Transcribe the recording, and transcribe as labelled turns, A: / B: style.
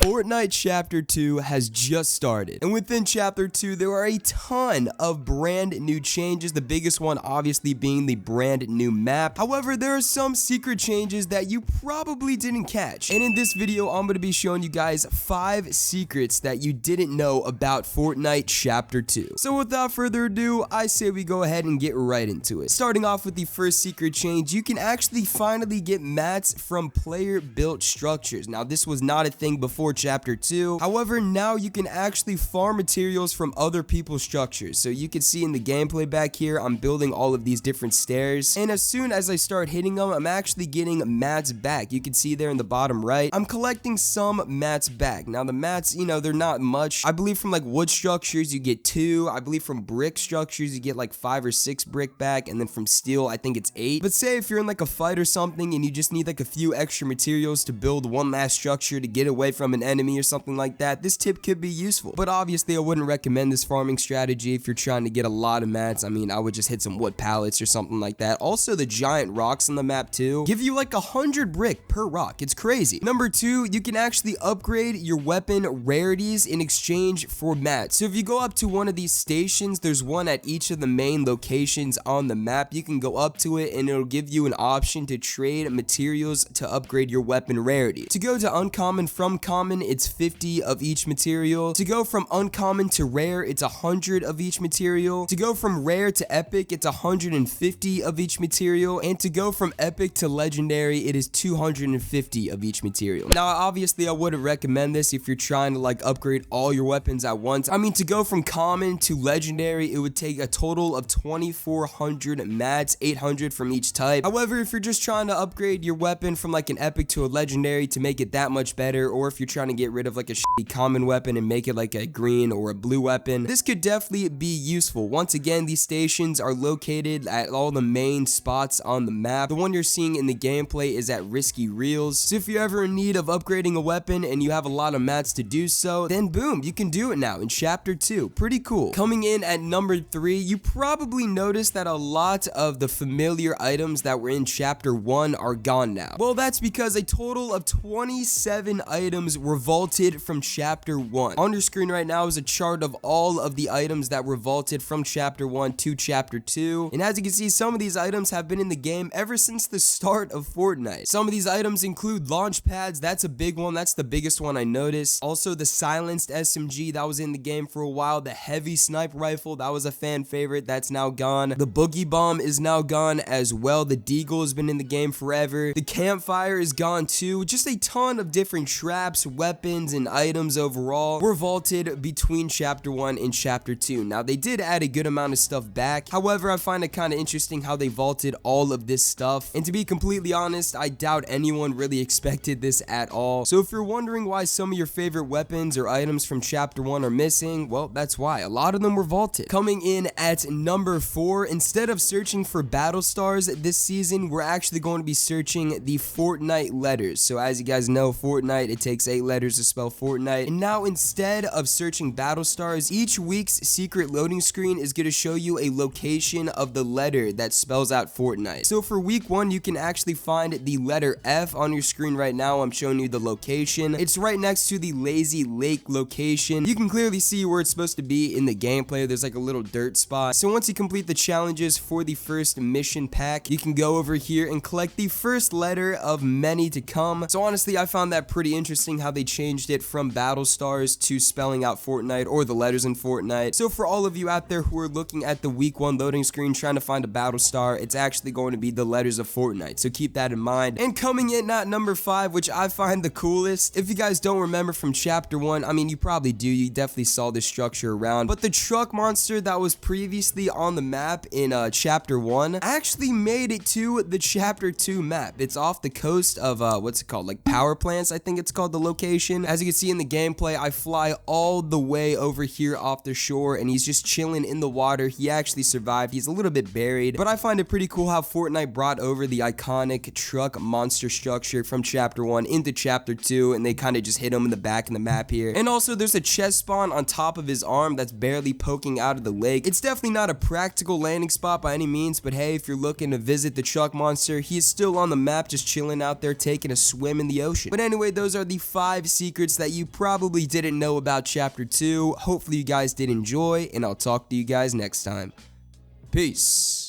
A: Fortnite Chapter 2 has just started, and within Chapter 2 there are a ton of brand new changes, the biggest one obviously being the brand new map. However, there are some secret changes that you probably didn't catch, and in this video I'm going to be showing you guys 5 secrets that you didn't know about Fortnite Chapter 2. So without further ado, I say we go ahead and get right into it. Starting off with the first secret change, you can actually finally get mats from player built structures. Now this was not a thing before Chapter 2. However, now you can actually farm materials from other people's structures. So you can see in the gameplay back here, I'm building all of these different stairs, and as soon as I start hitting them, I'm actually getting mats back. You can see there in the bottom right, I'm collecting some mats back. Now the mats, you know, they're not much. I believe from like wood structures you get 2. I believe from brick structures you get like 5 or 6 brick back, and then from steel I think it's 8. But say if you're in like a fight or something and you just need like a few extra materials to build one last structure to get away from an enemy or something like that, this tip could be useful. But obviously I wouldn't recommend this farming strategy if you're trying to get a lot of mats. I mean, I would just hit some wood pallets or something like that. Also, the giant rocks on the map too give you like 100 brick per rock. It's crazy. Number 2, you can actually upgrade your weapon rarities in exchange for mats. So if you go up to one of these stations, there's one at each of the main locations on the map. You can go up to it and it'll give you an option to trade materials to upgrade your weapon rarity. To go to uncommon from common, it's 50 of each material. To go from uncommon to rare, it's 100 of each material. To go from rare to epic, it's 150 of each material. And to go from epic to legendary, it is 250 of each material. Now obviously I wouldn't recommend this if you're trying to like upgrade all your weapons at once. I mean, to go from common to legendary, it would take a total of 2400 mats, 800 from each type. However, if you're just trying to upgrade your weapon from like an epic to a legendary to make it that much better, or if you're trying to get rid of like a shitty common weapon and make it like a green or a blue weapon, this could definitely be useful. Once again, these stations are located at all the main spots on the map. The one you're seeing in the gameplay is at Risky Reels. So if you're ever in need of upgrading a weapon and you have a lot of mats to do so, then boom, you can do it now in Chapter 2. Pretty cool. Coming in at number 3, you probably noticed that a lot of the familiar items that were in Chapter 1 are gone now. Well, that's because a total of 27 items were vaulted from Chapter 1. On your screen right now is a chart of all of the items that were vaulted from Chapter 1 to Chapter 2. And as you can see, some of these items have been in the game ever since the start of Fortnite. Some of these items include launch pads. That's a big one. That's the biggest one I noticed. Also, the silenced SMG that was in the game for a while. The heavy sniper rifle, that was a fan favorite. That's now gone. The boogie bomb is now gone as well. The deagle has been in the game forever. The campfire is gone too. Just a ton of different traps, weapons, and items overall were vaulted between Chapter 1 and Chapter 2. Now, they did add a good amount of stuff back. However, I find it kind of interesting how they vaulted all of this stuff. And to be completely honest, I doubt anyone really expected this at all. So if you're wondering why some of your favorite weapons or items from Chapter 1 are missing, well, that's why. A lot of them were vaulted. Coming in at number 4, instead of searching for battle stars this season, we're actually going to be searching the Fortnite letters. So as you guys know, Fortnite, it takes 8 letters to spell Fortnite. And now instead of searching battle stars, each week's secret loading screen is going to show you a location of the letter that spells out Fortnite. So for week 1, you can actually find the letter F on your screen right now. I'm showing you the location. It's right next to the Lazy Lake location. You can clearly see where it's supposed to be in the gameplay. There's like a little dirt spot. So once you complete the challenges for the first mission pack, you can go over here and collect the first letter of many to come. So honestly, I found that pretty interesting how they changed it from battle stars to spelling out Fortnite or the letters in Fortnite. So for all of you out there who are looking at the week 1 loading screen trying to find a battle star, it's actually going to be the letters of Fortnite. So keep that in mind. And coming in at number 5, which I find the coolest, if you guys don't remember from Chapter 1, I mean, you probably do. You definitely saw this structure around. But the truck monster that was previously on the map in Chapter 1 actually made it to the Chapter 2 map. It's off the coast of, what's it called? Like power plants, I think it's called, the location. As you can see in the gameplay, I fly all the way over here off the shore and he's just chilling in the water. He actually survived. He's a little bit buried, but I find it pretty cool how Fortnite brought over the iconic truck monster structure from Chapter 1 into Chapter 2, and they kind of just hit him in the back in the map here. And also, there's a chest spawn on top of his arm that's barely poking out of the lake. It's definitely not a practical landing spot by any means, but hey, if you're looking to visit the truck monster, he is still on the map just chilling out there taking a swim in the ocean. But anyway, those are the 5 5 secrets that you probably didn't know about Chapter 2. Hopefully you guys did enjoy, and I'll talk to you guys next time. Peace.